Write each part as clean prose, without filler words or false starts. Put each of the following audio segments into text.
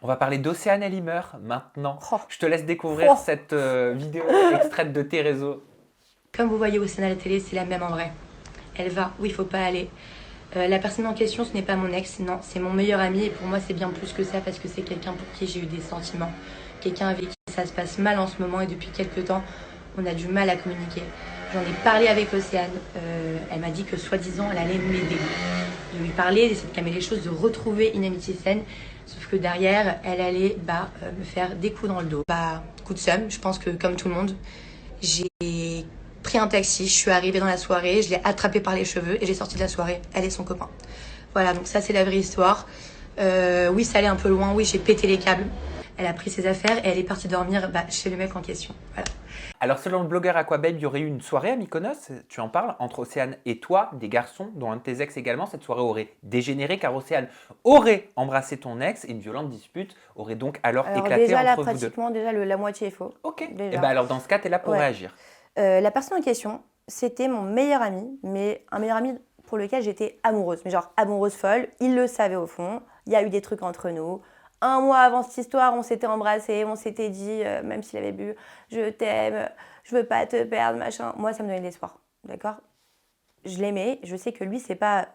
On va parler d'Océane Elimer maintenant. Oh, Je te laisse découvrir oh. cette vidéo extraite de tes réseaux. Comme vous voyez Océane à la télé, c'est la même en vrai. Elle va où il faut pas aller. La personne en question, ce n'est pas mon ex, non, c'est mon meilleur ami. Et pour moi, c'est bien plus que ça parce que c'est quelqu'un pour qui j'ai eu des sentiments. Quelqu'un avec qui ça se passe mal en ce moment et depuis quelques temps, on a du mal à communiquer. J'en ai parlé avec Océane. Elle m'a dit que soi-disant, elle allait m'aider. De lui parler, d'essayer de calmer les choses, de retrouver une amitié saine. Sauf que derrière, elle allait me faire des coups dans le dos. Coup de seum, je pense que comme tout le monde, j'ai pris un taxi, je suis arrivée dans la soirée, je l'ai attrapée par les cheveux et j'ai sorti de la soirée, elle et son copain. Voilà, donc ça c'est la vraie histoire. Oui, ça allait un peu loin, oui, j'ai pété les câbles. Elle a pris ses affaires et elle est partie dormir chez le mec en question. Voilà. Alors selon le blogueur Aquababe, il y aurait eu une soirée à Mykonos, tu en parles, entre Océane et toi, des garçons, dont un de tes ex également. Cette soirée aurait dégénéré car Océane aurait embrassé ton ex et une violente dispute aurait donc alors Alors éclaté déjà là, entre vous deux. pratiquement, la moitié est faux. Ok, et Déjà. ben alors dans ce cas, tu es là pour Ouais. réagir. La personne en question, c'était mon meilleur ami, mais un meilleur ami pour lequel j'étais amoureuse. Mais genre amoureuse folle, il le savait au fond, il y a eu des trucs entre nous. Un mois avant cette histoire, on s'était embrassés, on s'était dit, même s'il avait bu, je t'aime, je veux pas te perdre, machin. Moi, ça me donnait de l'espoir, d'accord? Je l'aimais, je sais que lui, c'est pas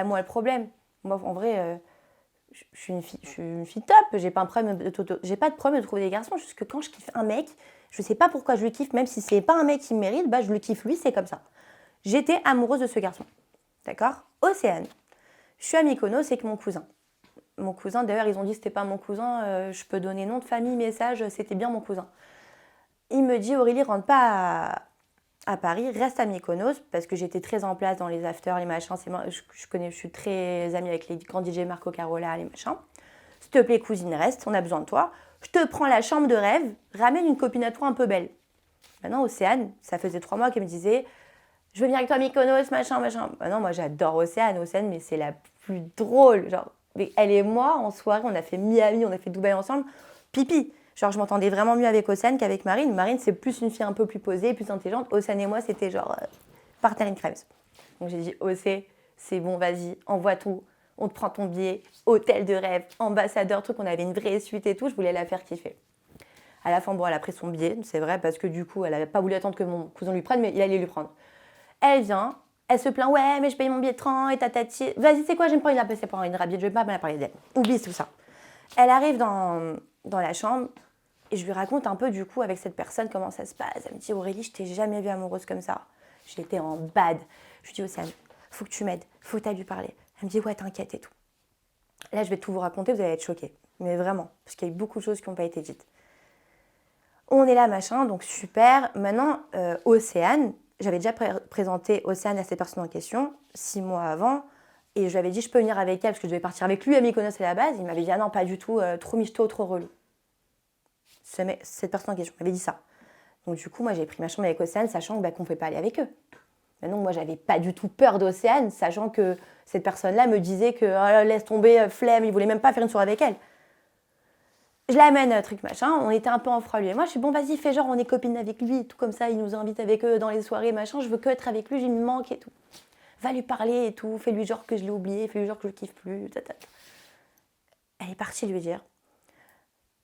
moi le problème. Moi, en vrai, je suis une fille top, j'ai pas de problème de trouver des garçons, juste que quand je kiffe un mec, je sais pas pourquoi je le kiffe, même si c'est pas un mec qui me mérite, je le kiffe lui, c'est comme ça. J'étais amoureuse de ce garçon, d'accord? Océane. Je suis à Mykonos avec mon cousin. Mon cousin, d'ailleurs, ils ont dit que c'était pas mon cousin, je peux donner nom de famille, message, c'était bien mon cousin. Il me dit, Aurélie, rentre pas à Paris, reste à Mykonos, parce que j'étais très en place dans les afters, les machins, je suis très amie avec les grands DJ Marco Carola, les machins. S'il te plaît, cousine, reste, on a besoin de toi. Je te prends la chambre de rêve, ramène une copine à toi un peu belle. Maintenant, Océane, ça faisait 3 mois qu'elle me disait, je veux venir avec toi à Mykonos, machin, machin. Maintenant, moi, j'adore Océane, mais c'est la plus drôle. Genre, mais elle et moi, en soirée, on a fait Miami, on a fait Dubaï ensemble, pipi. Genre, je m'entendais vraiment mieux avec Océane qu'avec Marine. Marine, c'est plus une fille un peu plus posée, plus intelligente. Océane et moi, c'était genre partenaire in crimes. Donc, j'ai dit, Océ, c'est bon, vas-y, envoie tout. On te prend ton billet, hôtel de rêve, ambassadeur, truc. On avait une vraie suite et tout. Je voulais la faire kiffer. À la fin, bon, elle a pris son billet, c'est vrai, parce que du coup, elle n'avait pas voulu attendre que mon cousin lui prenne, mais il allait lui prendre. Elle vient, elle se plaint, ouais, mais je paye mon billet de train et tatati. Vas-y, c'est quoi, j'aime pas une c'est pas une rabiette, je vais pas me parler d'elle. Oublie tout ça. Elle arrive dans la chambre et je lui raconte un peu, du coup, avec cette personne, comment ça se passe. Elle me dit, Aurélie, je t'ai jamais vue amoureuse comme ça. J'étais en bad. Je lui dis, Océane, faut que tu m'aides, faut que tu ailles lui parler. Elle me dit, ouais, t'inquiète et tout. Là, je vais tout vous raconter, vous allez être choqués. Mais vraiment, parce qu'il y a eu beaucoup de choses qui n'ont pas été dites. On est là, machin, donc super. Maintenant, Océane, j'avais déjà présenté Océane à cette personne en question, 6 mois avant, et je lui avais dit, je peux venir avec elle, parce que je devais partir avec lui à Mykonos à la base. Il m'avait dit, ah non, pas du tout, trop michto, trop relou. Cette personne en question m'avait dit ça. Donc du coup, moi, j'ai pris ma chambre avec Océane, sachant qu'on ne pouvait pas aller avec eux. Maintenant, moi, j'avais pas du tout peur d'Océane, sachant que cette personne-là me disait que oh, laisse tomber, flemme, il voulait même pas faire une soirée avec elle. Je l'amène, truc machin, on était un peu en froid lui et moi, je suis bon, vas-y, fais genre, on est copines avec lui, tout comme ça, il nous invite avec eux dans les soirées, machin, je veux que être avec lui, il me manque et tout. Va lui parler et tout, fais-lui genre que je l'ai oublié, fais-lui genre que je le kiffe plus, tata. Elle est partie lui dire,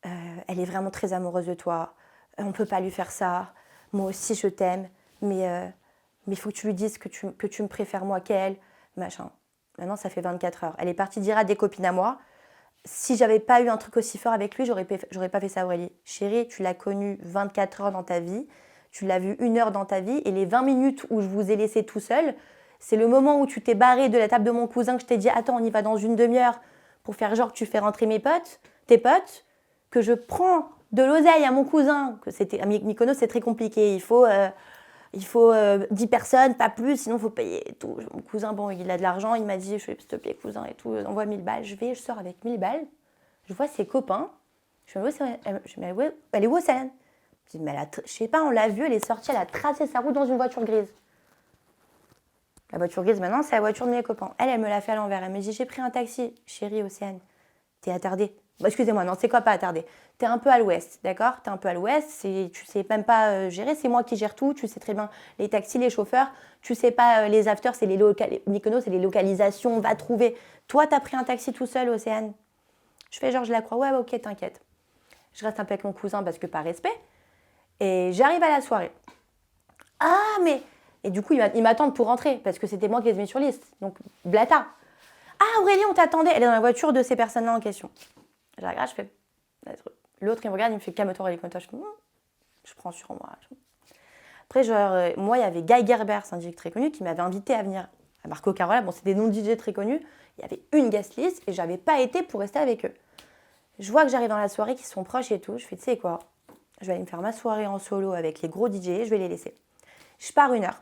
elle est vraiment très amoureuse de toi, on peut pas lui faire ça, moi aussi je t'aime, mais il faut que tu lui dises que tu me préfères moi qu'elle, machin. Maintenant, ça fait 24 heures. Elle est partie dire à des copines à moi, si j'avais pas eu un truc aussi fort avec lui, j'aurais pas fait ça, Aurélie. Chérie, tu l'as connu 24 heures dans ta vie, tu l'as vu 1 heure dans ta vie, et les 20 minutes où je vous ai laissé tout seul, c'est le moment où tu t'es barré de la table de mon cousin, que je t'ai dit, attends, on y va dans une demi-heure, pour faire genre que tu fais rentrer tes potes, que je prends de l'oseille à mon cousin, à Mykonos, c'est très compliqué, il faut 10 personnes, pas plus, sinon il faut payer et tout. Mon cousin, bon, il a de l'argent, il m'a dit, s'il te plaît, cousin et tout, envoie 1000 balles. Je sors avec 1000 balles, je vois ses copains, je me dis, elle est où Océane? Je dis, mais je sais pas, on l'a vue, elle est sortie, elle a tracé sa route dans une voiture grise. La voiture grise, maintenant, c'est la voiture de mes copains. Elle me l'a fait à l'envers. Elle me dit, j'ai pris un taxi. Chérie, Océane, t'es attardée. Excusez-moi, non, c'est quoi pas attardée? T'es un peu à l'ouest, d'accord? T'es un peu à l'ouest, tu sais même pas gérer, c'est moi qui gère tout, tu sais très bien les taxis, les chauffeurs, tu sais pas les afters, c'est Mykonos, c'est les localisations, va trouver. Toi, t'as pris un taxi tout seul, Océane. Je fais genre, je la crois, ouais, ok, t'inquiète. Je reste un peu avec mon cousin parce que par respect. Et j'arrive à la soirée. Ah, mais... Et du coup, ils m'attendent pour rentrer parce que c'était moi qui les ai mis sur liste. Donc, blata. Ah, Aurélie, on t'attendait. Elle est dans la voiture de ces personnes-là en question. Je la regarde, je fais... L'autre, il me regarde, il me fait calme-toi, Aurélie, comme toi. Je prends sur moi. Après, genre, moi, il y avait Guy Gerber, c'est un DJ très connu, qui m'avait invité à venir à Marco Carola. Bon, c'est des noms de DJ très connus. Il y avait une guest list et j'avais pas été pour rester avec eux. Je vois que j'arrive dans la soirée, qu'ils sont proches et tout. Je fais, tu sais quoi, je vais aller me faire ma soirée en solo avec les gros DJ, je vais les laisser. Je pars 1 heure.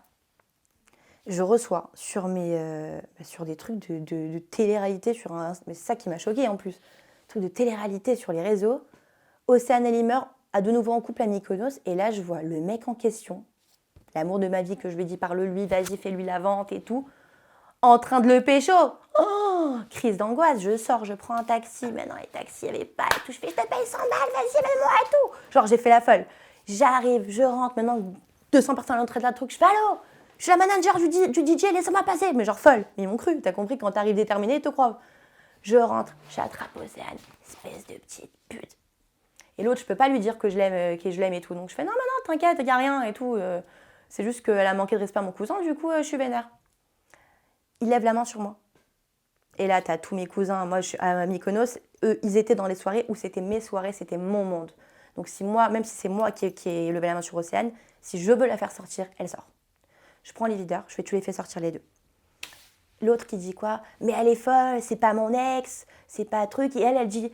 Je reçois sur des trucs de télé-réalité, mais c'est ça qui m'a choquée en plus. Trucs de télé-réalité sur les réseaux. Océane Elimer a de nouveau en couple à Mykonos. Et là, je vois le mec en question, l'amour de ma vie que je lui ai dit, parle-lui, vas-y, fais-lui la vente et tout, en train de le pécho. Oh, crise d'angoisse, je sors, je prends un taxi. Maintenant, les taxis, il n'y avait pas et tout. Je fais, je te paye 100 balles, vas-y, amène-moi et tout. Genre, j'ai fait la folle. J'arrive, je rentre, maintenant, 200 personnes à l'entrée de la truc. Je fais, allô, je suis la manager du DJ, laissez-moi passer. Mais genre, folle. Mais ils m'ont cru, t'as compris, quand t'arrives déterminé, ils te croient. Je rentre, j'attrape Océane, espèce de petite pute. Et l'autre, je peux pas lui dire que je l'aime et tout. Donc, je fais, non, t'inquiète, y a rien et tout. C'est juste qu'elle a manqué de respect à mon cousin, du coup, je suis vénère. Il lève la main sur moi. Et là, t'as tous mes cousins. Moi, je suis à Mykonos. Eux, ils étaient dans les soirées où c'était mes soirées, c'était mon monde. Donc, même si c'est moi qui ai levé la main sur Océane, si je veux la faire sortir, elle sort. Je prends les leaders, je fais tous les faire sortir les deux. L'autre qui dit quoi? Mais elle est folle, c'est pas mon ex, c'est pas un truc. Et elle dit,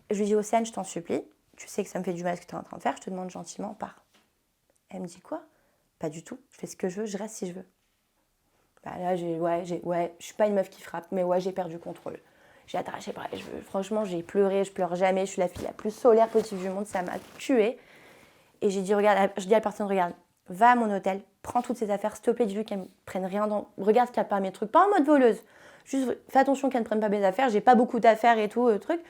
je lui dis, Océane, je t'en supplie. Tu sais que ça me fait du mal ce que tu es en train de faire, je te demande gentiment, pars. Elle me dit quoi? Pas du tout, je fais ce que je veux, je reste si je veux. Bah là, je suis pas une meuf qui frappe, mais ouais, j'ai perdu contrôle. J'ai attaché les bras, franchement, j'ai pleuré, je pleure jamais, je suis la fille la plus solaire possible du monde, ça m'a tuée. Et j'ai dit, regarde, je dis à la personne, regarde, va à mon hôtel, prends toutes ces affaires, s'il te plaît, dis-lui qu'elle ne prenne rien dans... Regarde qu'il n'y a pas mes trucs, pas en mode voleuse. Juste, fais attention qu'elle ne prenne pas mes affaires, j'ai pas beaucoup d'affaires et tout, truc.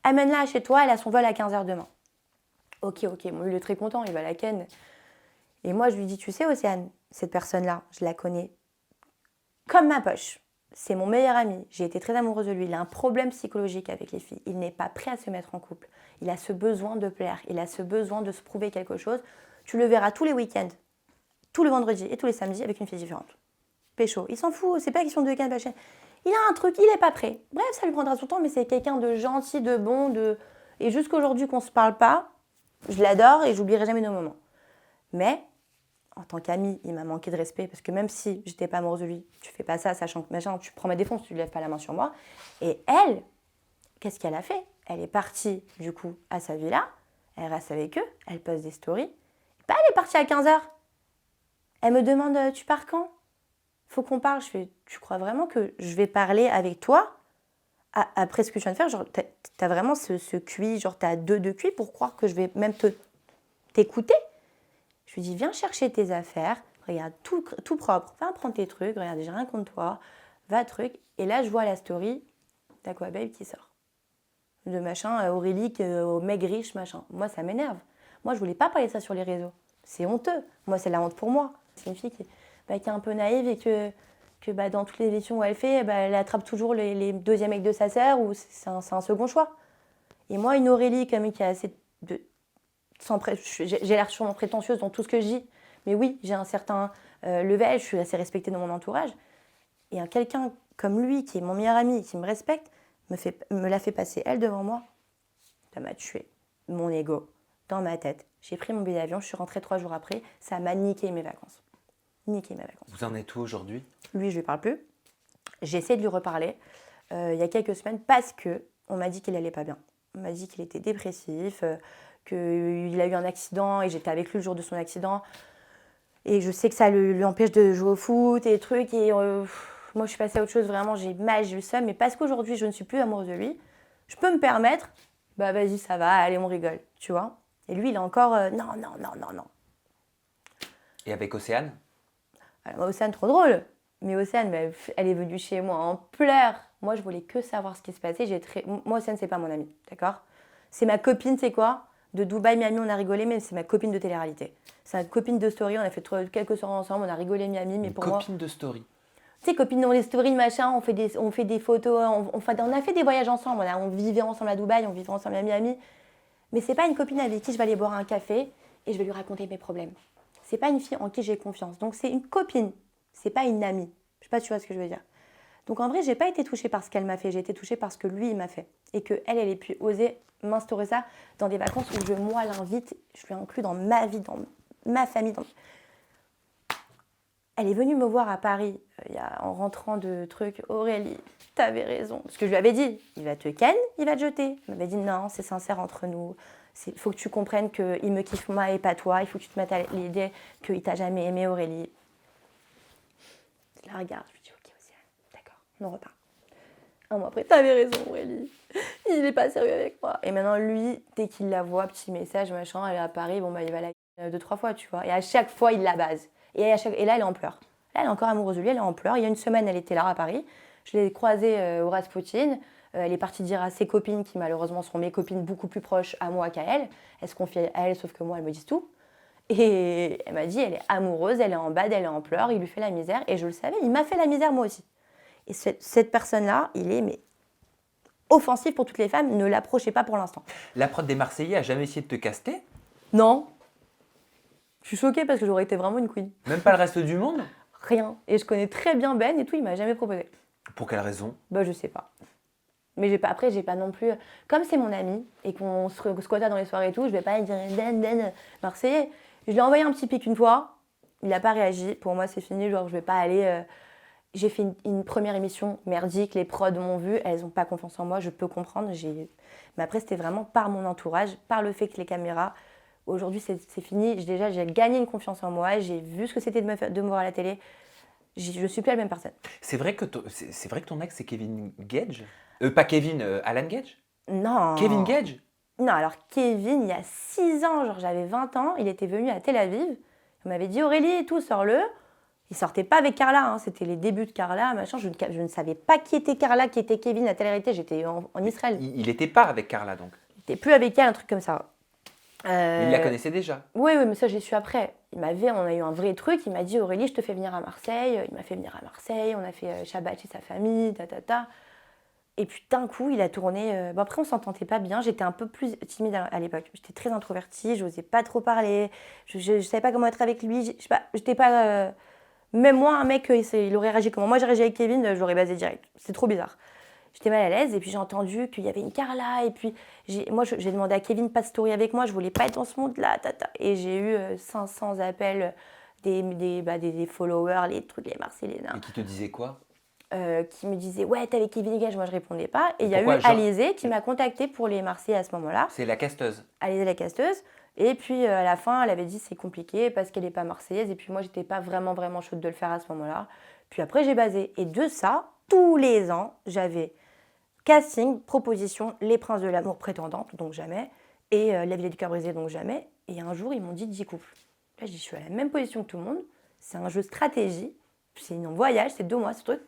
Amène-la chez toi, elle a son vol à 15h demain. Ok, bon, il est très content, il va la ken. Et moi, je lui dis, tu sais, Océane, cette personne-là, je la connais comme ma poche. C'est mon meilleur ami, j'ai été très amoureuse de lui. Il a un problème psychologique avec les filles. Il n'est pas prêt à se mettre en couple. Il a ce besoin de plaire, il a ce besoin de se prouver quelque chose. Tu le verras tous les week-ends, tous les vendredis et tous les samedis avec une fille différente. Pécho, il s'en fout, c'est pas question de week-end, machin. Il a un truc, il n'est pas prêt. Bref, ça lui prendra son temps, mais c'est quelqu'un de gentil, de bon, Et jusqu'aujourd'hui qu'on ne se parle pas, je l'adore et j'oublierai jamais nos moments. Mais, en tant qu'ami, il m'a manqué de respect parce que même si j'étais pas amoureuse de lui, tu fais pas ça, sachant que machin, tu prends ma défense, tu ne lèves pas la main sur moi. Et elle, qu'est-ce qu'elle a fait? Elle est partie, du coup, à sa villa, elle reste avec eux, elle poste des stories. Bah, elle est partie à 15h. Elle me demande, tu pars quand? Faut qu'on parle. Je fais, tu crois vraiment que je vais parler avec toi après ce que je viens de faire? Genre, t'as vraiment ce QI, genre t'as 2 de QI pour croire que je vais même t'écouter? Je lui dis, viens chercher tes affaires, regarde, tout propre, va prendre tes trucs, regarde, j'ai rien contre toi, va truc. Et là, je vois la story d'Aquababe qui sort. De machin, Aurélie, au mec riche, machin. Moi, ça m'énerve. Moi, je voulais pas parler de ça sur les réseaux. C'est honteux. Moi, c'est la honte pour moi. C'est une fille qui est un peu naïve et que dans toutes les émissions où elle fait, elle attrape toujours les deuxièmes mecs de sa sœur ou c'est un second choix. Et moi, une Aurélie comme qui a assez de... J'ai l'air sûrement prétentieuse dans tout ce que je dis. Mais oui, j'ai un certain level, je suis assez respectée dans mon entourage. Et quelqu'un comme lui, qui est mon meilleur ami, qui me respecte, me l'a fait passer, elle, devant moi. Ça m'a tué. Mon ego, dans ma tête. J'ai pris mon billet d'avion, je suis rentrée 3 jours après. Ça m'a niqué mes vacances. Vous en êtes où aujourd'hui? Lui, je lui parle plus. J'ai essayé de lui reparler il y a quelques semaines parce qu'on m'a dit qu'il allait pas bien. On m'a dit qu'il était dépressif, qu'il a eu un accident et j'étais avec lui le jour de son accident. Et je sais que ça lui empêche de jouer au foot et des trucs. Et moi, je suis passée à autre chose, vraiment, j'ai mal, j'ai eu ça. Mais parce qu'aujourd'hui, je ne suis plus amoureuse de lui, je peux me permettre, bah vas-y, ça va, allez, on rigole, tu vois. Et lui, il est encore, non. Et avec Océane? Alors, Océane, trop drôle. Mais Océane, elle est venue chez moi en pleurs. Moi, je voulais que savoir ce qui se passait. Moi, Océane, c'est pas mon amie, d'accord? C'est ma copine, c'est quoi? De Dubaï, Miami, on a rigolé, mais c'est ma copine de télé-réalité. C'est ma copine de story, on a fait quelques soirées ensemble, on a rigolé Miami, mais pour moi... Copine de story? Tu sais, copines dans les stories, machin, on fait des photos, on a fait des voyages ensemble, on vivait ensemble à Dubaï, on vivait ensemble à Miami. Mais c'est pas une copine avec qui je vais aller boire un café et je vais lui raconter mes problèmes. C'est pas une fille en qui j'ai confiance. Donc c'est une copine, c'est pas une amie. Je sais pas si tu vois ce que je veux dire. Donc en vrai, j'ai pas été touchée par ce qu'elle m'a fait, j'ai été touchée par ce que lui il m'a fait. Et qu'elle, elle ait pu oser m'instaurer ça dans des vacances où moi l'invite, je lui inclus dans ma vie, dans ma famille. Elle est venue me voir à Paris en rentrant de trucs. Aurélie, t'avais raison. Parce que je lui avais dit, il va te ken, il va te jeter. Elle m'avait dit non, c'est sincère entre nous. Il faut que tu comprennes qu'il me kiffe moi et pas toi. Il faut que tu te mettes à l'idée qu'il t'a jamais aimé, Aurélie. Je la regarde, je lui dis ok, Océane, d'accord, on en reparle. Un mois après, t'avais raison, Aurélie. Il est pas sérieux avec moi. Et maintenant, lui, dès qu'il la voit, petit message, machin, elle est à Paris, bon bah il va la 2-3 fois, tu vois. Et à chaque fois, il la base. Et là, elle est en pleurs. Là, elle est encore amoureuse de lui, elle est en pleurs. Il y a une semaine, elle était là à Paris. Je l'ai croisée au Rasputin. Elle est partie dire à ses copines, qui malheureusement sont mes copines beaucoup plus proches à moi qu'à elle. Elle se confie à elle, sauf que moi, elles me disent tout. Et elle m'a dit, elle est amoureuse, elle est en bad, elle est en pleurs, il lui fait la misère. Et je le savais, il m'a fait la misère moi aussi. Et cette personne-là, il est offensif pour toutes les femmes, ne l'approchez pas pour l'instant. La prod des Marseillais a jamais essayé de te caster? Non. Je suis choquée parce que j'aurais été vraiment une queen. Même pas le reste du monde? Rien. Et je connais très bien Ben et tout, il m'a jamais proposé. Pour quelle raison? Bah je sais pas. Mais après, j'ai pas non plus... Comme c'est mon ami et qu'on se squatta dans les soirées et tout, je vais pas dire Ben Marseillais. Je lui ai envoyé un petit pic une fois, il n'a pas réagi. Pour moi, c'est fini, genre je vais pas aller... J'ai fait une première émission merdique, les prods m'ont vu, elles n'ont pas confiance en moi, je peux comprendre. Mais après, c'était vraiment par mon entourage, par le fait que les caméras... Aujourd'hui, c'est fini. Déjà, j'ai gagné une confiance en moi, j'ai vu ce que c'était de me voir à la télé. Je suis plus la même personne. C'est vrai que ton ex, c'est Kevin Gage? Pas Kevin, Alan Gage? Non. Kevin Gage? Non, alors Kevin, il y a 6 ans, genre j'avais 20 ans, il était venu à Tel Aviv. Il m'avait dit Aurélie et tout, sors-le. Il sortait pas avec Carla, hein, c'était les débuts de Carla, machin. Je ne savais pas qui était Carla, qui était Kevin à télé-réalité. J'étais en Israël. Il n'était pas avec Carla donc? Il n'était plus avec elle, un truc comme ça. Il la connaissait déjà? Oui, mais ça j'ai su après. On a eu un vrai truc, il m'a dit Aurélie, je te fais venir à Marseille. Il m'a fait venir à Marseille, on a fait Shabbat chez sa famille, ta. Et puis d'un coup, il a tourné. Bon, après, on s'entendait pas bien. J'étais un peu plus timide à l'époque. J'étais très introvertie, je n'osais pas trop parler. Je ne savais pas comment être avec lui. Je sais pas, j'étais pas. Même moi, un mec, il aurait réagi comment moi j'ai réagi avec Kevin, je l'aurais basé direct. C'est trop bizarre. J'étais mal à l'aise et puis j'ai entendu qu'il y avait une Carla. Et puis j'ai demandé à Kevin pas de story avec moi. Je voulais pas être dans ce monde-là. Et j'ai eu 500 appels des followers, les trucs, les Marseillais. Et qui te disaient quoi? Qui me disait ouais t'es avec Kevin Gage, moi je répondais pas et il y a eu Pourquoi, Alizée qui m'a contactée pour les Marseillais à ce moment-là. C'est la casteuse. Alizée la casteuse et puis à la fin elle avait dit c'est compliqué parce qu'elle n'est pas marseillaise et puis moi j'étais pas vraiment chaude de le faire à ce moment-là. Puis après j'ai basé et de ça tous les ans j'avais casting, proposition, les princes de l'amour prétendantes donc jamais et la villa du cœur brisé donc jamais et un jour ils m'ont dit 10 couples. Là je dis je suis à la même position que tout le monde, c'est un jeu stratégie, c'est un voyage, c'est 2 mois ce truc.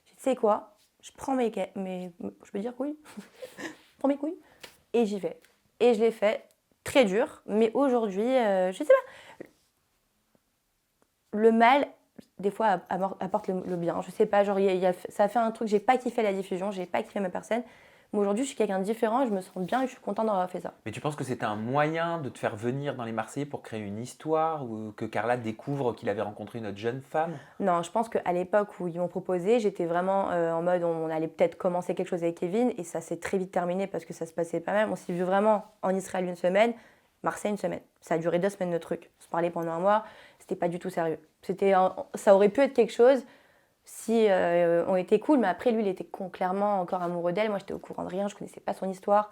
Tu sais quoi? Je prends je peux dire couilles? Je prends mes couilles et j'y vais. Et je l'ai fait très dur, mais aujourd'hui, je sais pas. Le mal, des fois, apporte le bien. Je sais pas, genre, ça a fait un truc, j'ai pas kiffé la diffusion, j'ai pas kiffé ma personne. Mais aujourd'hui, je suis quelqu'un de différent et je me sens bien et je suis contente d'avoir fait ça. Mais tu penses que c'était un moyen de te faire venir dans les Marseillais pour créer une histoire ou que Carla découvre qu'il avait rencontré une autre jeune femme? Non, je pense qu'à l'époque où ils m'ont proposé, j'étais vraiment en mode on allait peut-être commencer quelque chose avec Kevin et ça s'est très vite terminé parce que ça se passait pas mal. On s'est vu vraiment en Israël 1 semaine, Marseille 1 semaine. Ça a duré 2 semaines le truc. On se parlait pendant 1 mois, c'était pas du tout sérieux. Ça aurait pu être quelque chose si on était cool, mais après lui il était clairement encore amoureux d'elle. Moi j'étais au courant de rien, je connaissais pas son histoire.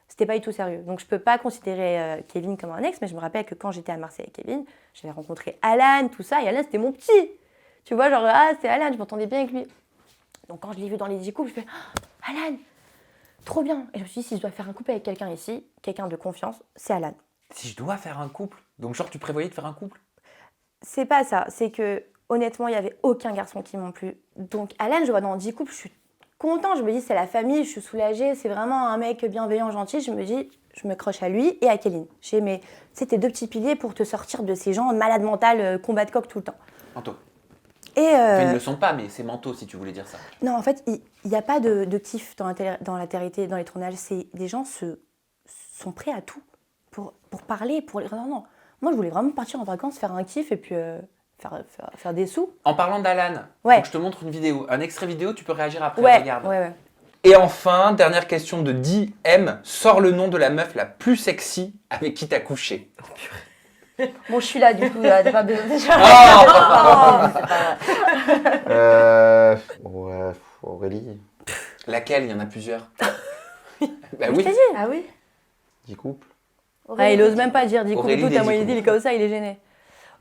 C'était pas du tout sérieux. Donc je peux pas considérer Kevin comme un ex, mais je me rappelle que quand j'étais à Marseille avec Kevin, j'avais rencontré Alan, tout ça, et Alan c'était mon petit. Tu vois, genre, c'est Alan, je m'entendais bien avec lui. Donc quand je l'ai vu dans les 10 couples, je fais Alan, trop bien. Et je me suis dit, si je dois faire un couple avec quelqu'un ici, quelqu'un de confiance, c'est Alan. Si je dois faire un couple? Donc genre tu prévoyais de faire un couple? C'est pas ça, c'est que honnêtement, il n'y avait aucun garçon qui m'ont plu. Donc Alan, je vois dans 10 couples, je suis content, je me dis c'est la famille, je suis soulagée, c'est vraiment un mec bienveillant, gentil. Je me dis, je me croche à lui et à Kéline. C'était 2 petits piliers pour te sortir de ces gens malades mentales, combat de coq tout le temps. Anto. Et Enfin, ils ne le sont pas, mais c'est manteau si tu voulais dire ça. non, en fait, il n'y a pas de kiff dans la télé, dans les tournages. Des gens sont prêts à tout pour parler, pour les... Non, non. Moi, je voulais vraiment partir en vacances, faire un kiff et puis faire des sous. En parlant d'Alan, Ouais. faut que je te montre une vidéo, un extrait vidéo, tu peux réagir après, Ouais, regarde. ouais. Et enfin, dernière question de DM, sors le nom de la meuf la plus sexy avec qui t'as couché. Bon, je suis là, du coup, t'as pas besoin déjà. Ouais, Aurélie, Laquelle? Il y en a plusieurs. Bah Je oui. t'ai dit. Ah oui? 10 couples. Ah, il ose même pas dire, dit Aurélie écoute, des à moi, il dix dit, il est comme ça, il est gêné.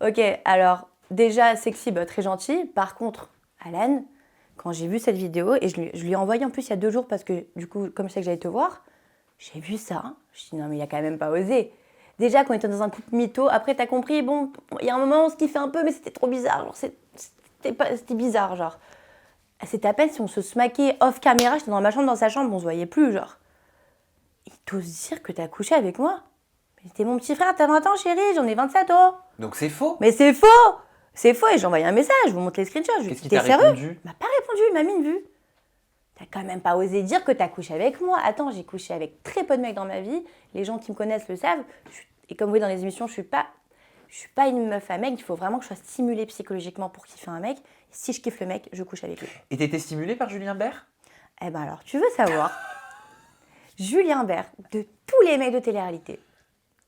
Ok, alors, déjà, sexy, bah, très gentil. Par contre, Alan, quand j'ai vu cette vidéo, et je lui ai envoyé en plus il y a 2 jours, parce que du coup, comme je sais que j'allais te voir, j'ai vu ça. Je dis non, mais il a quand même pas osé. Déjà, quand on était dans un couple mytho, après, t'as compris, bon, il y a un moment, on se kiffait un peu, mais c'était trop bizarre. Genre, c'était bizarre, genre. C'était à peine si on se smaquait off caméra, j'étais dans ma chambre, dans sa chambre, on se voyait plus, genre. Il t'ose dire que t'as couché avec moi? Mais t'es mon petit frère, t'as 20 ans, chérie, j'en ai 27 ans. Donc c'est faux. Mais c'est faux! C'est faux, et j'ai envoyé un message, je vous montre les screenshots. Je lui ai Qu'est-ce dit, qu'il t'a t'es sérieux? répondu? Il m'a pas répondu, il m'a mis une vue. T'as quand même pas osé dire que t'as couché avec moi. Attends, j'ai couché avec très peu de mecs dans ma vie. Les gens qui me connaissent le savent. Et comme vous voyez dans les émissions, je suis pas une meuf à mec. Il faut vraiment que je sois stimulée psychologiquement pour kiffer un mec. Si je kiffe le mec, je couche avec lui. Et t'étais stimulée par Julien Bert? Eh ben alors, tu veux savoir, Julien Bert, de tous les mecs de télé-réalité,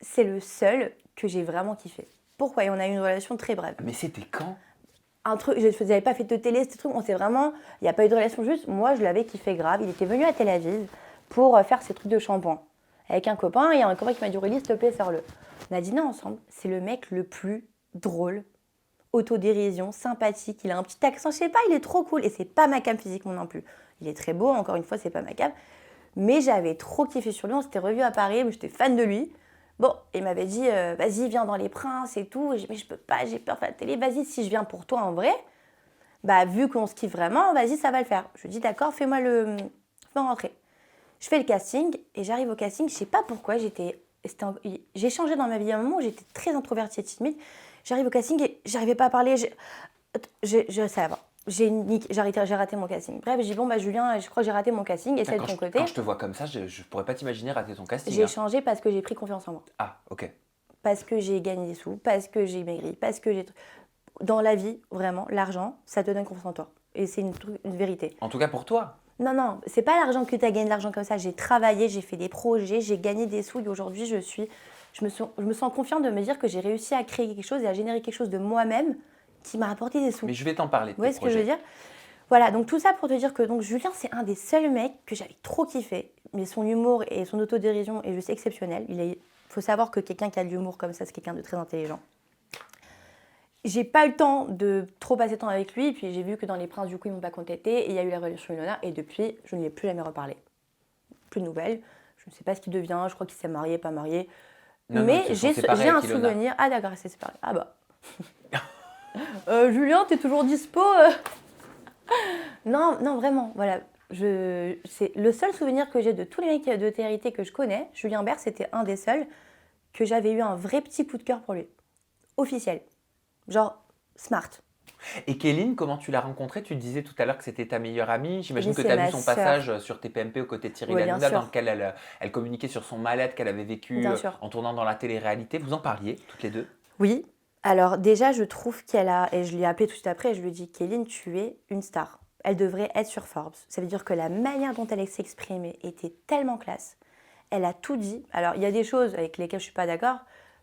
c'est le seul que j'ai vraiment kiffé. Pourquoi? Et on a eu une relation très brève. Mais c'était quand? Un truc, j'avais pas fait de télé, c'était truc, on s'est vraiment, il n'y a pas eu de relation juste, moi je l'avais kiffé grave, il était venu à Tel Aviv pour faire ses trucs de shampoing avec un copain, et il y a un copain qui m'a dit Aurélie, s'il te plaît, sors-le. On a dîné ensemble, c'est le mec le plus drôle, autodérision, sympathique, il a un petit accent, je sais pas, il est trop cool, et c'est pas ma cam physiquement non plus. Il est très beau, encore une fois, c'est pas ma cam, mais j'avais trop kiffé sur lui, on s'était revus à Paris, j'étais fan de lui. Bon, il m'avait dit, vas-y, viens dans Les Princes et tout. Mais je peux pas, j'ai peur de faire la télé. Vas-y, si je viens pour toi en vrai, bah vu qu'on se kiffe vraiment, vas-y, ça va le faire. Je lui dis, d'accord, fais-moi rentrer. Je fais le casting et j'arrive au casting. Je sais pas pourquoi, j'ai changé dans ma vie à un moment où j'étais très introvertie et timide. J'arrive au casting et j'arrivais pas à parler. Ça va. J'ai raté mon casting. Bref, j'ai dit, bon, bah Julien, je crois que j'ai raté mon casting. Essaie de ton côté. Quand je te vois comme ça, je pourrais pas t'imaginer rater ton casting. J'ai hein. changé parce que j'ai pris confiance en moi. Ah, ok. Parce que j'ai gagné des sous, parce que j'ai maigri, parce que j'ai... Dans la vie, vraiment, l'argent, ça te donne confiance en toi. Et c'est une vérité. En tout cas pour toi. Non, c'est pas l'argent que tu as gagné de l'argent comme ça. J'ai travaillé, j'ai fait des projets, j'ai gagné des sous. Et aujourd'hui, je me sens confiante de me dire que j'ai réussi à créer quelque chose et à générer quelque chose de moi-même qui m'a rapporté des sous. Mais je vais t'en parler de Vous voyez tes ce que je veux projets. dire? Voilà, donc tout ça pour te dire que donc, Julien, c'est un des seuls mecs que j'avais trop kiffé. Mais son humour et son autodérision est juste exceptionnel. Il faut savoir que quelqu'un qui a de l'humour comme ça, c'est quelqu'un de très intelligent. J'ai pas eu le temps de trop passer de temps avec lui, puis j'ai vu que dans Les Princes, du coup, ils m'ont pas contacté, et il y a eu la relation Ilona, et depuis, je ne l'ai plus jamais reparlé. Plus de nouvelles, je ne sais pas ce qu'il devient, je crois qu'il s'est marié, pas marié. Non, mais non, ils se sont j'ai séparés un avec Ilona. souvenir. Ah d'accord, c'est séparé. Ah bah. Julien, t'es toujours dispo Non, vraiment, voilà. C'est le seul souvenir que j'ai de tous les mecs de TRT que je connais. Julien Bert, c'était un des seuls que j'avais eu un vrai petit coup de cœur pour lui. Officiel. Genre, smart. Et Kéline, comment tu l'as rencontrée? Tu disais tout à l'heure que c'était ta meilleure amie. J'imagine Oui, que c'est tu as ma vu son sœur. passage sur TPMP aux côtés de Thierry Oui, bien Hanouna, sûr. dans lequel elle communiquait sur son mal-être qu'elle avait vécu Bien sûr. en tournant dans la télé-réalité. Vous en parliez toutes les deux? Oui. Alors déjà, je trouve qu'elle a, et je l'ai appelée tout de suite après, je lui ai dit, Kéline, tu es une star. Elle devrait être sur Forbes. Ça veut dire que la manière dont elle s'exprimait était tellement classe. Elle a tout dit. Alors, il y a des choses avec lesquelles je ne suis pas d'accord.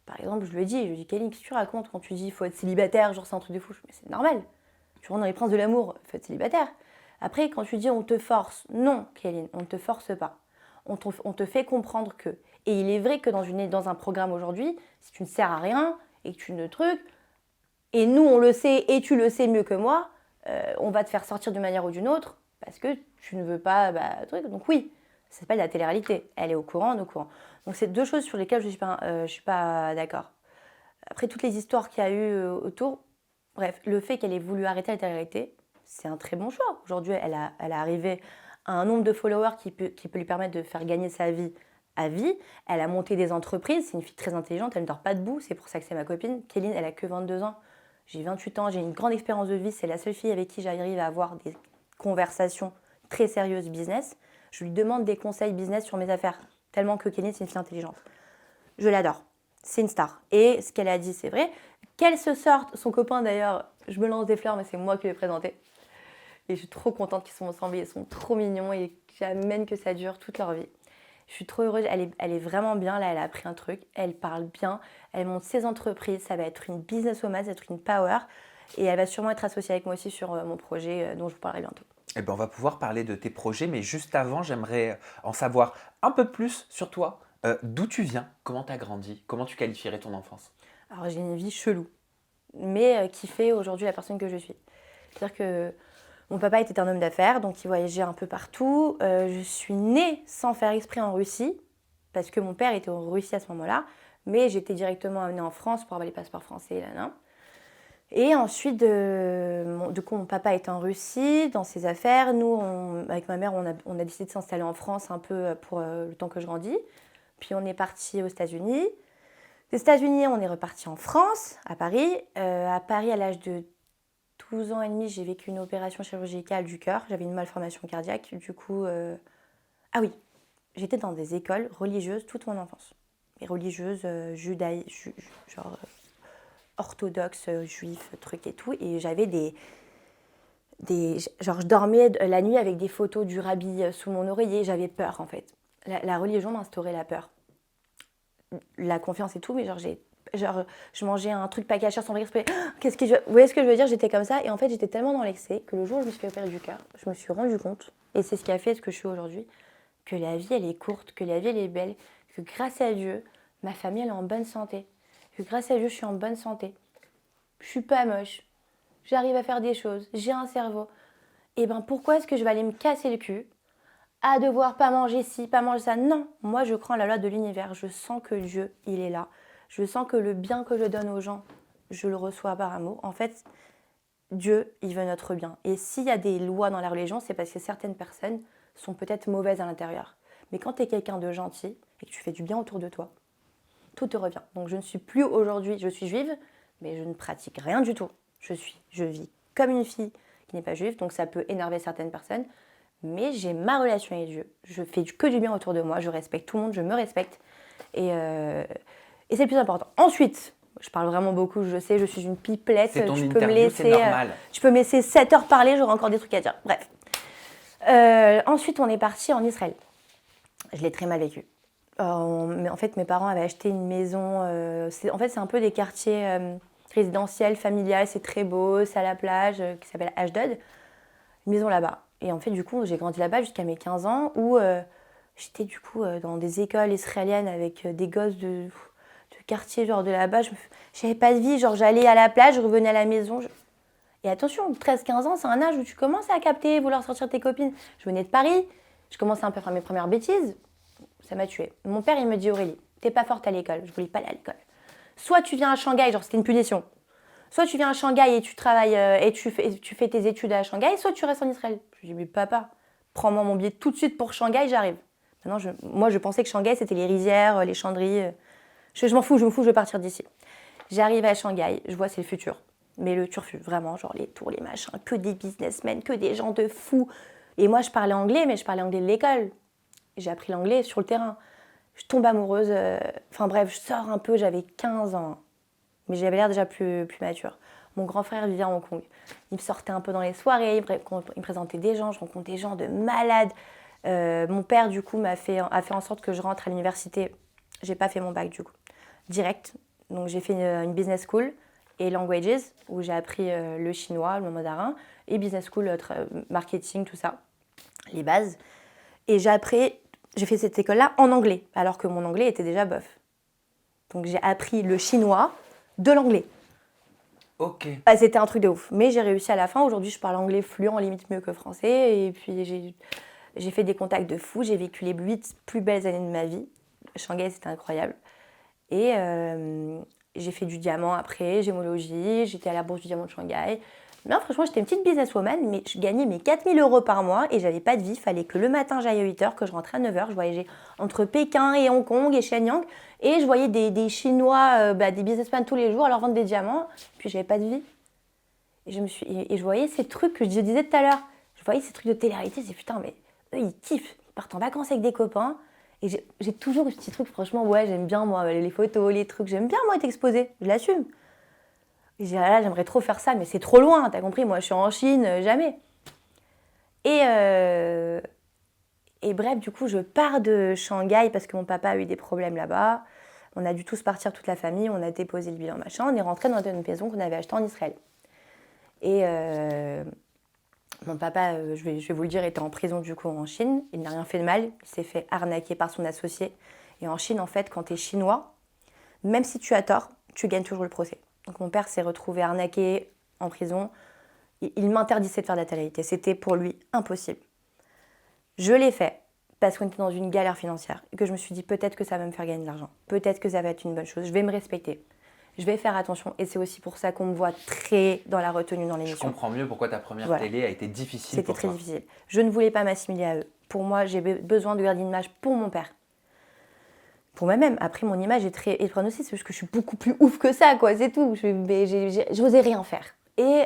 Par exemple, je lui ai dit, Kéline, qu'est-ce que tu racontes quand tu dis qu'il faut être célibataire, genre c'est un truc de fou. Mais c'est normal. Tu rentres dans Les Princes de l'amour, il faut être célibataire. Après, quand tu dis on te force, non, Kéline, on ne te force pas. On te fait comprendre que. Et il est vrai que dans un programme aujourd'hui, si tu ne sers à rien et que tu ne trucs, et nous on le sait et tu le sais mieux que moi, on va te faire sortir d'une manière ou d'une autre parce que tu ne veux pas truc. Donc oui, ça s'appelle la télé-réalité. Elle est au courant, on est au courant. Donc c'est deux choses sur lesquelles je ne suis pas d'accord. Après toutes les histoires qu'il y a eu autour, bref, le fait qu'elle ait voulu arrêter la télé-réalité, c'est un très bon choix. Aujourd'hui, elle est arrivée à un nombre de followers qui peut lui permettre de faire gagner sa vie à vie. Elle a monté des entreprises, c'est une fille très intelligente, elle ne dort pas debout, c'est pour ça que c'est ma copine. Kéline, elle a que 22 ans. J'ai 28 ans, j'ai une grande expérience de vie. C'est la seule fille avec qui j'arrive à avoir des conversations très sérieuses business. Je lui demande des conseils business sur mes affaires, tellement que Kenny, c'est une fille intelligente. Je l'adore. C'est une star. Et ce qu'elle a dit, c'est vrai. Qu'elle se sorte, son copain d'ailleurs, je me lance des fleurs, mais c'est moi qui l'ai présenté. Et je suis trop contente qu'ils sont ensemble, ils sont trop mignons et j'amène que ça dure toute leur vie. Je suis trop heureuse, elle est vraiment bien, là elle a appris un truc, elle parle bien, elle monte ses entreprises, ça va être une businesswoman, ça va être une power et elle va sûrement être associée avec moi aussi sur mon projet dont je vous parlerai bientôt. Eh ben, on va pouvoir parler de tes projets, mais juste avant, j'aimerais en savoir un peu plus sur toi. D'où tu viens? Comment tu as grandi? Comment tu qualifierais ton enfance? Alors j'ai une vie chelou, mais qui fait aujourd'hui la personne que je suis. C'est-à-dire que mon papa était un homme d'affaires, donc il voyageait un peu partout. Je suis née sans faire exprès en Russie, parce que mon père était en Russie à ce moment-là, mais j'étais directement amenée en France pour avoir les passeports français. Là. Et ensuite, du coup, mon papa était en Russie, dans ses affaires. Nous, avec ma mère, on a décidé de s'installer en France un peu pour le temps que je grandis. Puis on est parti aux États-Unis. Des États-Unis, on est reparti en France, à Paris. À Paris, à l'âge de 12 ans et demi, j'ai vécu une opération chirurgicale du cœur. J'avais une malformation cardiaque. Du coup, ah oui, j'étais dans des écoles religieuses toute mon enfance. Et religieuses, genre orthodoxes, juifs, trucs et tout. Et j'avais genre je dormais la nuit avec des photos du rabbi sous mon oreiller. J'avais peur en fait. La religion m'instaurait la peur. La confiance et tout, mais je mangeais un truc pas caché sans faire exprès. Vous voyez ce que je veux dire? J'étais comme ça et en fait j'étais tellement dans l'excès que le jour où je me suis fait opérer du cœur, je me suis rendu compte, et c'est ce qui a fait ce que je suis aujourd'hui, que la vie elle est courte, que la vie elle est belle, que grâce à Dieu, ma famille elle est en bonne santé, que grâce à Dieu je suis en bonne santé. Je suis pas moche, j'arrive à faire des choses, j'ai un cerveau. Et ben pourquoi est-ce que je vais aller me casser le cul à devoir pas manger ci, pas manger ça? Non, moi je crois en la loi de l'univers, je sens que Dieu il est là. Je sens que le bien que je donne aux gens, je le reçois par amour. En fait, Dieu, il veut notre bien. Et s'il y a des lois dans la religion, c'est parce que certaines personnes sont peut-être mauvaises à l'intérieur. Mais quand tu es quelqu'un de gentil et que tu fais du bien autour de toi, tout te revient. Donc je ne suis plus aujourd'hui, je suis juive, mais je ne pratique rien du tout. Je vis comme une fille qui n'est pas juive, donc ça peut énerver certaines personnes. Mais j'ai ma relation avec Dieu. Je fais que du bien autour de moi, je respecte tout le monde, je me respecte. Et c'est le plus important. Ensuite, je parle vraiment beaucoup, je sais, je suis une pipelette. C'est ton interview, c'est normal. Tu peux me laisser 7 heures parler, j'aurai encore des trucs à dire. Bref. Ensuite, on est parti en Israël. Je l'ai très mal vécu. Mais en fait, mes parents avaient acheté une maison. C'est un peu des quartiers résidentiels, familiales. C'est très beau, c'est à la plage, qui s'appelle Ashdod. Une maison là-bas. Et en fait, du coup, j'ai grandi là-bas jusqu'à mes 15 ans, où j'étais du coup dans des écoles israéliennes avec des gosses de quartier genre de là-bas, j'avais pas de vie, genre j'allais à la plage, je revenais à la maison. Et attention, 13-15 ans, c'est un âge où tu commences à capter, vouloir sortir tes copines. Je venais de Paris, je commençais un peu à faire mes premières bêtises, ça m'a tuée. Mon père, il me dit: Aurélie, t'es pas forte à l'école, je voulais pas aller à l'école. Soit tu viens à Shanghai, genre c'était une punition, soit tu viens à Shanghai et tu travailles et tu fais tes études à Shanghai, soit tu restes en Israël. Je lui dis: mais papa, prends-moi mon billet tout de suite pour Shanghai, j'arrive. Maintenant, moi je pensais que Shanghai c'était les rizières, les chanderies. Je m'en fous, je vais partir d'ici. J'arrive à Shanghai, je vois c'est le futur. Mais le turfu, vraiment, genre les tours, les machins, que des businessmen, que des gens de fous. Et moi, je parlais anglais, mais je parlais anglais de l'école. J'ai appris l'anglais sur le terrain. Je tombe amoureuse. Enfin bref, je sors un peu, j'avais 15 ans. Mais j'avais l'air déjà plus mature. Mon grand frère vivait à Hong Kong. Il me sortait un peu dans les soirées, il me présentait des gens, je rencontrais des gens de malades. Mon père, du coup, a fait en sorte que je rentre à l'université. J'ai pas fait mon bac, du coup. Direct. Donc j'ai fait une business school et languages où j'ai appris le chinois, le mandarin, et business school, marketing, tout ça, les bases. Et j'ai fait cette école-là en anglais, alors que mon anglais était déjà bof. Donc j'ai appris le chinois de l'anglais. Ok. Bah, c'était un truc de ouf. Mais j'ai réussi à la fin. Aujourd'hui, je parle anglais fluent, limite mieux que français. Et puis j'ai fait des contacts de fou. J'ai vécu les 8 plus belles années de ma vie. Shanghai, c'était incroyable. Et j'ai fait du diamant après, gémologie, j'étais à la bourse du diamant de Shanghai. Non, franchement, j'étais une petite businesswoman, mais je gagnais mes 4 000 € par mois et j'avais pas de vie. Il fallait que le matin, j'aille à 8 h, que je rentrais à 9 h. Je voyageais entre Pékin et Hong Kong et Shenyang. Et je voyais des Chinois, des businessmen tous les jours à leur vendre des diamants. Puis j'avais pas de vie. Et je voyais ces trucs que je disais tout à l'heure. Je voyais ces trucs de télé-réalité. Je disais, putain, mais eux, ils kiffent. Ils partent en vacances avec des copains. Et j'ai toujours eu ce petit truc, franchement, ouais, j'aime bien, moi, les photos, les trucs. J'aime bien, moi, être exposée. Je l'assume. Et je dis, ah là, j'aimerais trop faire ça, mais c'est trop loin, t'as compris? Moi, je suis en Chine, jamais. Et bref, du coup, je pars de Shanghai parce que mon papa a eu des problèmes là-bas. On a dû tous partir, toute la famille. On a déposé le bilan, machin. On est rentré dans une maison qu'on avait achetée en Israël. Et mon papa, je vais vous le dire, était en prison du coup en Chine. Il n'a rien fait de mal. Il s'est fait arnaquer par son associé. Et en Chine, en fait, quand tu es chinois, même si tu as tort, tu gagnes toujours le procès. Donc mon père s'est retrouvé arnaqué en prison. Il m'interdisait de faire de la télé-réalité. C'était pour lui impossible. Je l'ai fait parce qu'on était dans une galère financière et que je me suis dit peut-être que ça va me faire gagner de l'argent. Peut-être que ça va être une bonne chose. Je vais me respecter. Je vais faire attention et c'est aussi pour ça qu'on me voit très dans la retenue dans l'émission. Je comprends mieux pourquoi ta première télé a été difficile C'était pour toi. très difficile. Je ne voulais pas m'assimiler à eux. Pour moi, j'ai besoin de garder une image pour mon père. Pour moi-même. Après, mon image est très étrange aussi, c'est parce que je suis beaucoup plus ouf que ça, quoi. C'est tout. J'osais rien faire. Et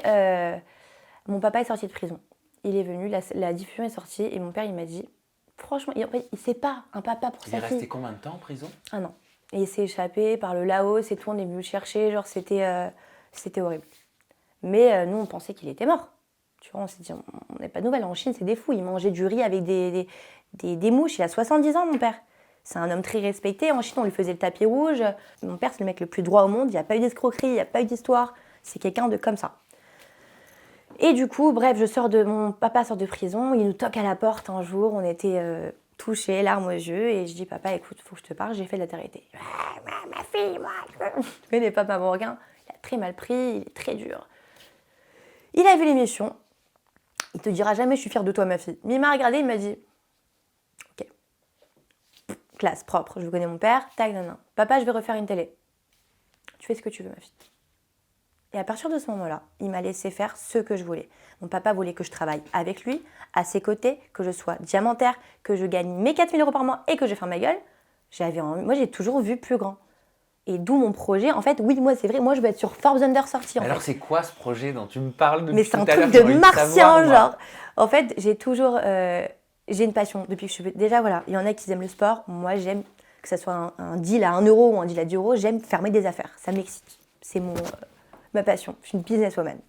mon papa est sorti de prison. Il est venu, la diffusion est sortie et mon père, il m'a dit, franchement, il sait pas un papa pour sa fille. Il est resté combien de temps en prison? 1 an. Et il s'est échappé par le Laos et tout, on est venu le chercher, genre c'était horrible. Mais nous, on pensait qu'il était mort. Tu vois, on s'est dit, on n'a pas de nouvelles. En Chine, c'est des fous. Il mangeait du riz avec des mouches. Il a 70 ans, mon père. C'est un homme très respecté. En Chine, on lui faisait le tapis rouge. Mon père, c'est le mec le plus droit au monde. Il n'y a pas eu d'escroquerie, il n'y a pas eu d'histoire. C'est quelqu'un de comme ça. Et du coup, bref, mon papa sort de prison. Il nous toque à la porte un jour. On était touchés, larmes aux yeux. Et je dis, papa, écoute, faut que je te parle. J'ai fait de la télé-réalité. Ma fille, moi. Tu connais pas Papa Morgan. Il a très mal pris. Il est très dur. Il a vu l'émission. Il te dira jamais, je suis fière de toi, ma fille. Mais il m'a regardé, il m'a dit, ok, classe, propre, je connais mon père, tac, nan, nan. Papa, je vais refaire une télé. Tu fais ce que tu veux, ma fille. Et à partir de ce moment-là, il m'a laissé faire ce que je voulais. Mon papa voulait que je travaille avec lui, à ses côtés, que je sois diamantaire, que je gagne mes 4 000 € par mois et que je ferme ma gueule. Moi, j'ai toujours vu plus grand. Et d'où mon projet. En fait, oui, moi, c'est vrai, moi, je veux être sur Forbes Under sorti. Alors, c'est quoi ce projet dont tu me parles depuis Mais c'est tout un à l'heure? truc de martien, genre. En fait, j'ai toujours... j'ai une passion depuis que je suis... Déjà, voilà, il y en a qui aiment le sport. Moi, j'aime que ce soit un deal à 1 € ou un deal à 10 €. J'aime fermer des affaires. Ça m'excite. C'est ma passion. Je suis une businesswoman.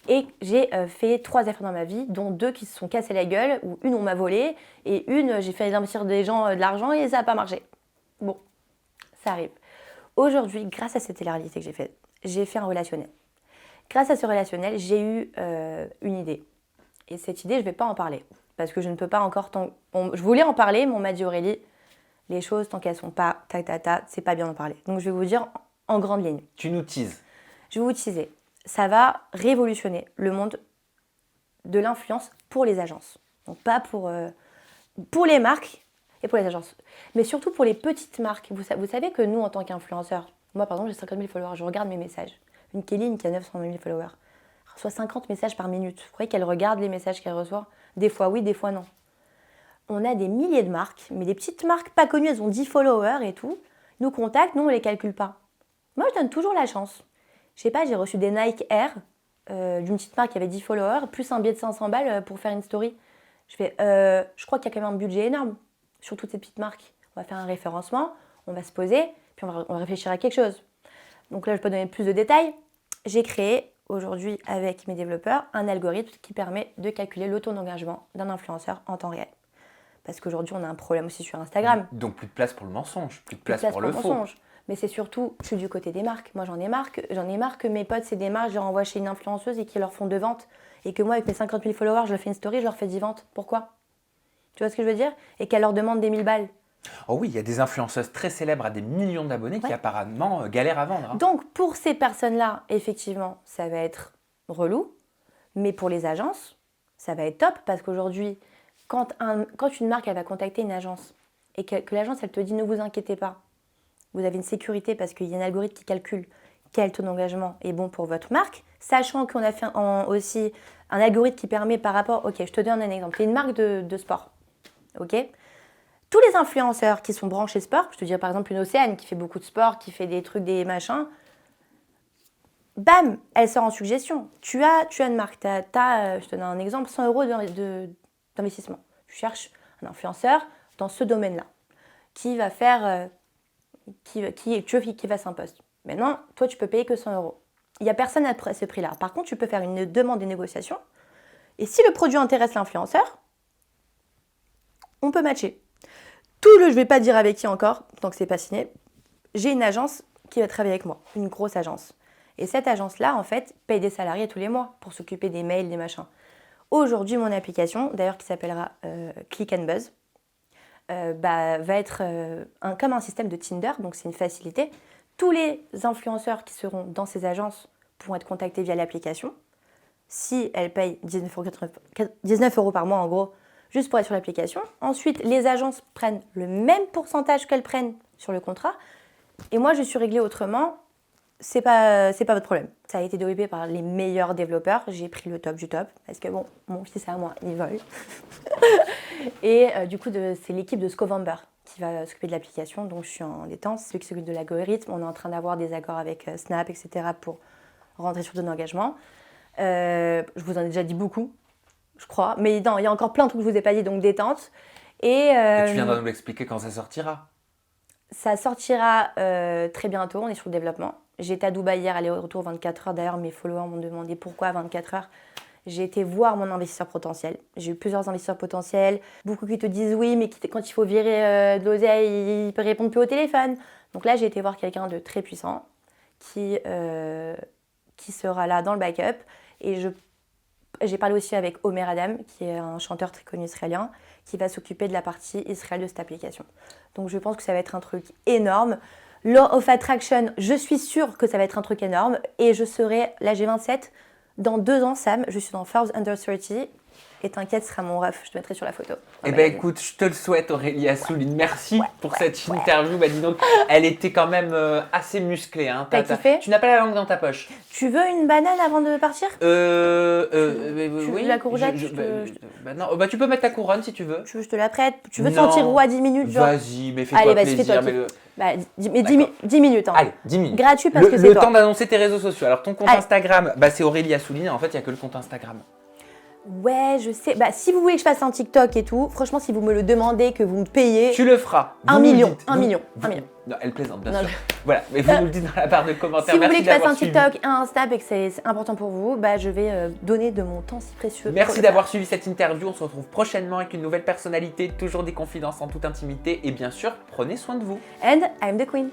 Et j'ai fait 3 affaires dans ma vie, dont 2 qui se sont cassées la gueule, ou une, on m'a volé, et une, j'ai fait investir des gens de l'argent et ça n'a pas marché. Bon, ça arrive. Aujourd'hui, grâce à cette télé-réalité que j'ai fait un relationnel. Grâce à ce relationnel, j'ai eu une idée. Et cette idée, je ne vais pas en parler. Parce que je ne peux pas encore... Je voulais en parler, mais on m'a dit, Aurélie, les choses, tant qu'elles ne sont pas c'est pas bien d'en parler. Donc, je vais vous dire en grande ligne. Tu nous teases. Je vais vous teaser. Ça va révolutionner le monde de l'influence pour les agences. Donc, pas pour les marques et pour les agences. Mais surtout pour les petites marques. Vous savez que nous, en tant qu'influenceurs, moi, par exemple, j'ai 50 000 followers, je regarde mes messages. Une Kéline qui a 900 000 followers reçoit 50 messages par minute. Vous croyez qu'elle regarde les messages qu'elle reçoit? Des fois oui, des fois non. On a des milliers de marques, mais des petites marques pas connues, elles ont 10 followers et tout. Ils nous contactent, nous on les calcule pas. Moi, je donne toujours la chance. Je sais pas, j'ai reçu des Nike Air d'une petite marque qui avait 10 followers, plus un billet de 500 balles pour faire une story. Je crois qu'il y a quand même un budget énorme sur toutes ces petites marques. On va faire un référencement, on va se poser, puis on va réfléchir à quelque chose. Donc là, je peux donner plus de détails. J'ai créé aujourd'hui avec mes développeurs un algorithme qui permet de calculer le taux d'engagement d'un influenceur en temps réel. Parce qu'aujourd'hui, on a un problème aussi sur Instagram. Donc plus de place pour le mensonge, plus de place pour le faux. Mais c'est surtout, je suis du côté des marques. Moi, j'en ai marre que mes potes, c'est des marques, je les renvoie chez une influenceuse et qu'ils leur font 2 ventes. Et que moi, avec mes 50 000 followers, je leur fais une story, je leur fais 10 ventes. Pourquoi? Tu vois ce que je veux dire? Et qu'elle leur demande des 1000 balles. Oh oui, il y a des influenceuses très célèbres à des millions d'abonnés qui apparemment galèrent à vendre. Donc, pour ces personnes-là, effectivement, ça va être relou. Mais pour les agences, ça va être top parce qu'aujourd'hui, quand une marque elle va contacter une agence et que l'agence elle te dit ne vous inquiétez pas, vous avez une sécurité parce qu'il y a un algorithme qui calcule quel taux d'engagement est bon pour votre marque, sachant qu'on a fait aussi un algorithme qui permet par rapport... Ok, je te donne un exemple. Il y a une marque de sport. Ok ? Tous les influenceurs qui sont branchés sport, je te dirais par exemple une Océane qui fait beaucoup de sport, qui fait des trucs, des machins, bam, elle sort en suggestion. Tu as une marque, je te donne un exemple, 100 euros d'investissement. Tu cherches un influenceur dans ce domaine-là qui va faire, qui fasse un post. Maintenant, toi, tu peux payer que 100 euros. Il n'y a personne à ce prix-là. Par contre, tu peux faire une demande de négociation. Et si le produit intéresse l'influenceur, on peut matcher. Je ne vais pas dire avec qui encore, tant que c'est pas signé. J'ai une agence qui va travailler avec moi, une grosse agence. Et cette agence-là, en fait, paye des salariés tous les mois pour s'occuper des mails, des machins. Aujourd'hui, mon application, d'ailleurs qui s'appellera Click and Buzz, va être comme un système de Tinder, donc c'est une facilité. Tous les influenceurs qui seront dans ces agences pourront être contactés via l'application. Si elles payent 19 euros par mois, en gros, juste pour être sur l'application. Ensuite, les agences prennent le même pourcentage qu'elles prennent sur le contrat. Et moi, je suis réglée autrement. C'est pas votre problème. Ça a été développé par les meilleurs développeurs. J'ai pris le top du top. Parce que bon, mon fils à moi, il vole. Et du coup, c'est l'équipe de Scovember qui va s'occuper de l'application. Donc, je suis en détente. C'est celui qui s'occupe de l'algorithme. On est en train d'avoir des accords avec Snap, etc. pour rentrer sur de l'engagement. Je vous en ai déjà dit beaucoup, je crois. Mais non, il y a encore plein de trucs que je ne vous ai pas dit, donc détente. Et tu viendras nous l'expliquer quand ça sortira. Ça sortira très bientôt, on est sur le développement. J'étais à Dubaï hier, aller-retour 24 heures. D'ailleurs, mes followers m'ont demandé pourquoi 24 heures. J'ai été voir mon investisseur potentiel. J'ai eu plusieurs investisseurs potentiels. Beaucoup qui te disent oui, mais quand il faut virer de l'oseille, il peut répondre plus au téléphone. Donc là, j'ai été voir quelqu'un de très puissant qui sera là dans le backup. Et j'ai parlé aussi avec Omer Adam, qui est un chanteur très connu israélien, qui va s'occuper de la partie Israël de cette application. Donc je pense que ça va être un truc énorme. Law of Attraction, je suis sûre que ça va être un truc énorme. Et je serai, là j'ai 27, dans 2 ans, Sam, je suis dans Forbes Under 30. Et t'inquiète, ce sera mon ref, je te mettrai sur la photo. Eh ben écoute, je te le souhaite Aurélie Assouline. Merci pour cette interview. Bah dis donc, elle était quand même assez musclée. Hein. T'as kiffé ? Tu n'as pas la langue dans ta poche. Tu veux une banane avant de partir ? Oui. veux la courgette non, tu peux mettre ta couronne si tu veux. Tu veux que je te la prête ? Tu veux sentir roi 10 minutes genre ? Vas-y, mais fais-toi plaisir. Mais 10 minutes. Hein. Allez, 10 minutes. Gratuit parce que c'est le toi. temps d'annoncer tes réseaux sociaux. Alors ton compte Instagram, c'est Aurélie Assouline. En fait, il n'y a que le compte Instagram. Ouais, je sais. Si vous voulez que je fasse un TikTok et tout, franchement, si vous me le demandez, que vous me payez... Tu le feras. 1 million. 1 million. Non, elle plaisante, bien sûr. Voilà, mais vous nous le dites dans la barre de commentaires. Si vous voulez que je fasse un TikTok, un Snap et que c'est important pour vous, je vais donner de mon temps si précieux. Merci d'avoir suivi cette interview. On se retrouve prochainement avec une nouvelle personnalité. Toujours des confidences en toute intimité. Et bien sûr, prenez soin de vous. And I'm the queen.